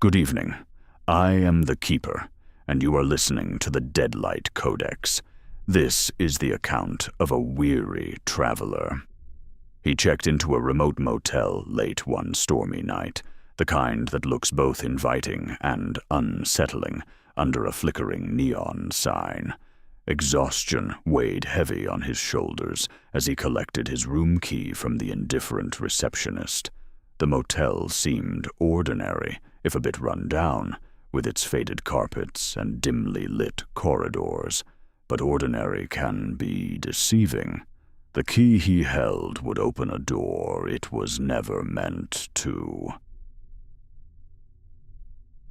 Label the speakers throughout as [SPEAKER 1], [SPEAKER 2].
[SPEAKER 1] Good evening. I am the Keeper, and you are listening to the Deadlight Codex. This is the account of a weary traveler. He checked into a remote motel late one stormy night, the kind that looks both inviting and unsettling under a flickering neon sign. Exhaustion weighed heavy on his shoulders as he collected his room key from the indifferent receptionist. The motel seemed ordinary, if a bit run down, with its faded carpets and dimly lit corridors. But ordinary can be deceiving. The key he held would open a door it was never meant to.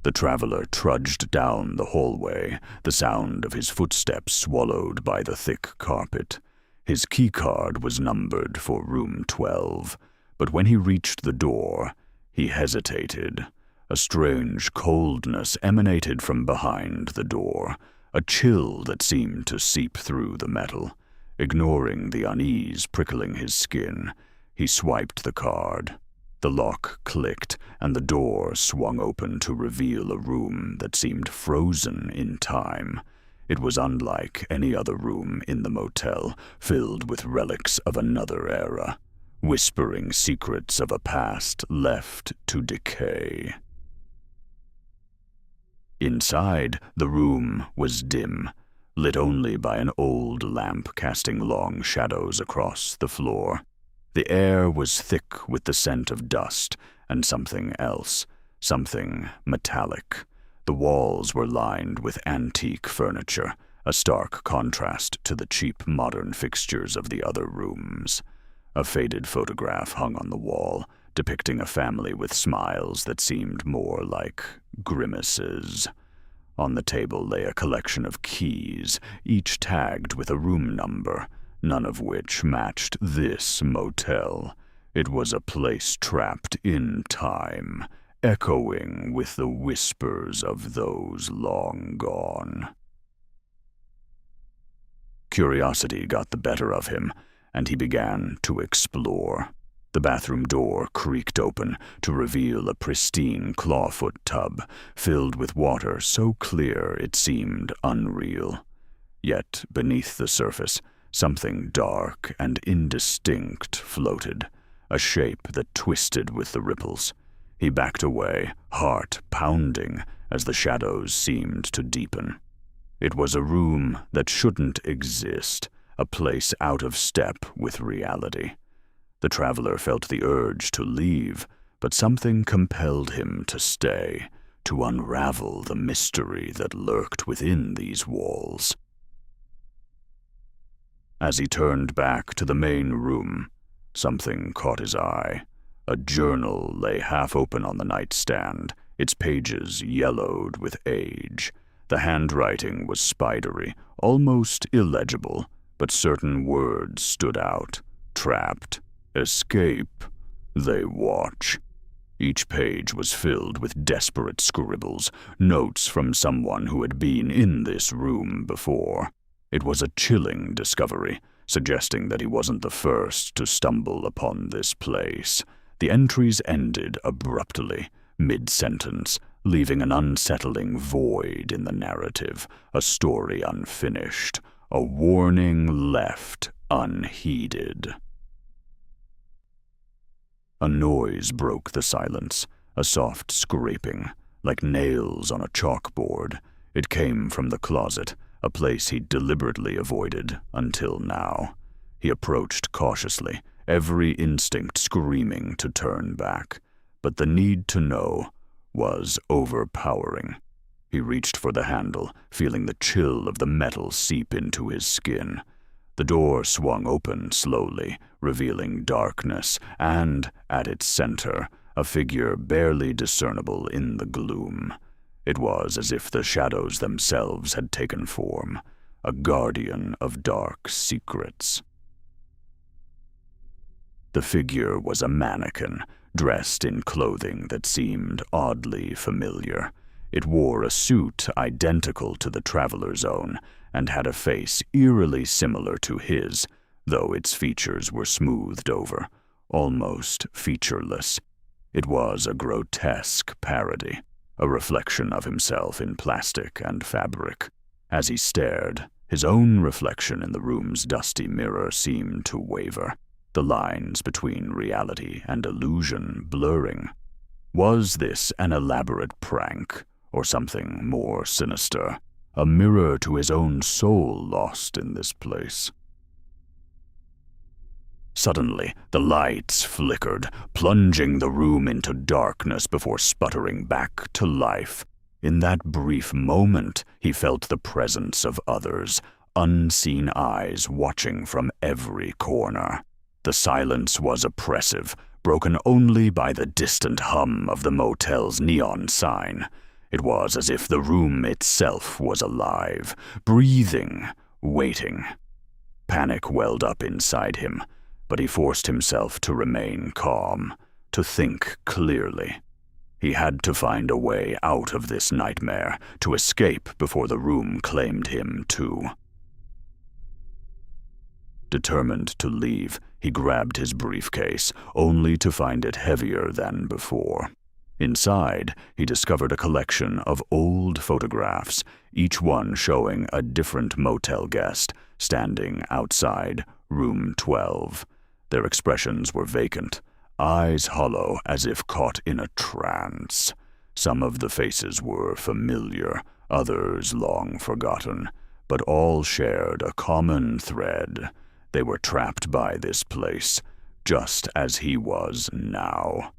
[SPEAKER 1] The traveler trudged down the hallway, the sound of his footsteps swallowed by the thick carpet. His keycard was numbered for room 12, but when he reached the door, he hesitated. A strange coldness emanated from behind the door, a chill that seemed to seep through the metal. Ignoring the unease prickling his skin, he swiped the card. The lock clicked, and the door swung open to reveal a room that seemed frozen in time. It was unlike any other room in the motel, filled with relics of another era, whispering secrets of a past left to decay. Inside, the room was dim, lit only by an old lamp casting long shadows across the floor. The air was thick with the scent of dust and something else, something metallic. The walls were lined with antique furniture, a stark contrast to the cheap modern fixtures of the other rooms. A faded photograph hung on the wall, depicting a family with smiles that seemed more like grimaces. On the table lay a collection of keys, each tagged with a room number, none of which matched this motel. It was a place trapped in time, echoing with the whispers of those long gone. Curiosity got the better of him, and he began to explore. The bathroom door creaked open to reveal a pristine clawfoot tub filled with water so clear it seemed unreal. Yet beneath the surface, something dark and indistinct floated, a shape that twisted with the ripples. He backed away, heart pounding as the shadows seemed to deepen. It was a room that shouldn't exist, a place out of step with reality. The traveler felt the urge to leave, but something compelled him to stay, to unravel the mystery that lurked within these walls. As he turned back to the main room, something caught his eye. A journal lay half open on the nightstand, its pages yellowed with age. The handwriting was spidery, almost illegible, but certain words stood out. Trapped. Escape. They watch. Each page was filled with desperate scribbles, notes from someone who had been in this room before. It was a chilling discovery, suggesting that he wasn't the first to stumble upon this place. The entries ended abruptly, mid-sentence, leaving an unsettling void in the narrative, a story unfinished, a warning left unheeded. A noise broke the silence, a soft scraping, like nails on a chalkboard. It came from the closet, a place he'd deliberately avoided until now. He approached cautiously, every instinct screaming to turn back, but the need to know was overpowering. He reached for the handle, feeling the chill of the metal seep into his skin. The door swung open slowly, revealing darkness, and, at its center, a figure barely discernible in the gloom. It was as if the shadows themselves had taken form, a guardian of dark secrets. The figure was a mannequin, dressed in clothing that seemed oddly familiar. It wore a suit identical to the traveler's own, and had a face eerily similar to his, though its features were smoothed over, almost featureless. It was a grotesque parody. a reflection of himself in plastic and fabric. As he stared, his own reflection in the room's dusty mirror seemed to waver, the lines between reality and illusion blurring. Was this an elaborate prank, or something more sinister? A mirror to his own soul lost in this place. Suddenly, the lights flickered, plunging the room into darkness before sputtering back to life. In that brief moment, he felt the presence of others, unseen eyes watching from every corner. The silence was oppressive, broken only by the distant hum of the motel's neon sign. It was as if the room itself was alive, breathing, waiting. Panic welled up inside him, but he forced himself to remain calm, to think clearly. He had to find a way out of this nightmare, to escape before the room claimed him too. Determined to leave, he grabbed his briefcase, only to find it heavier than before. Inside, he discovered a collection of old photographs, each one showing a different motel guest, standing outside room 12. Their expressions were vacant, eyes hollow as if caught in a trance. Some of the faces were familiar, others long forgotten, but all shared a common thread. They were trapped by this place, just as he was now.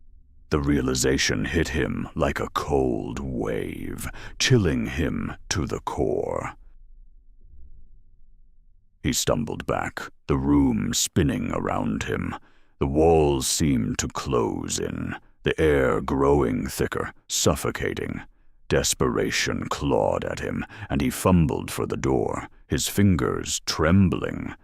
[SPEAKER 1] The realization hit him like a cold wave, chilling him to the core. He stumbled back, the room spinning around him. The walls seemed to close in, the air growing thicker, suffocating. Desperation clawed at him, and he fumbled for the door, his fingers trembling.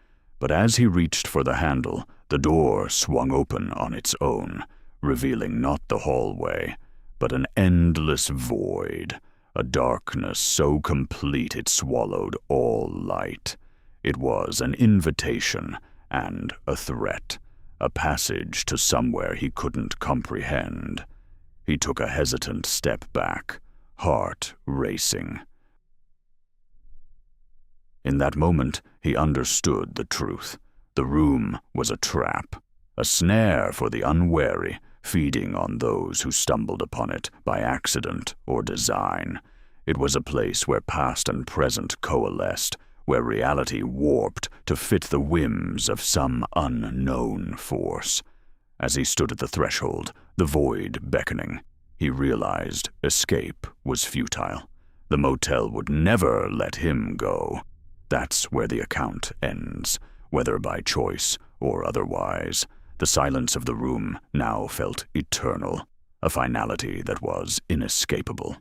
[SPEAKER 1] But as he reached for the handle, the door swung open on its own, revealing not the hallway, but an endless void, a darkness so complete it swallowed all light. It was an invitation and a threat, a passage to somewhere he couldn't comprehend. He took a hesitant step back, heart racing. In that moment, he understood the truth. The room was a trap, a snare for the unwary, feeding on those who stumbled upon it by accident or design. It was a place where past and present coalesced, where reality warped to fit the whims of some unknown force. As he stood at the threshold, the void beckoning, he realized escape was futile. The motel would never let him go. That's where the account ends, whether by choice or otherwise. The silence of the room now felt eternal, a finality that was inescapable.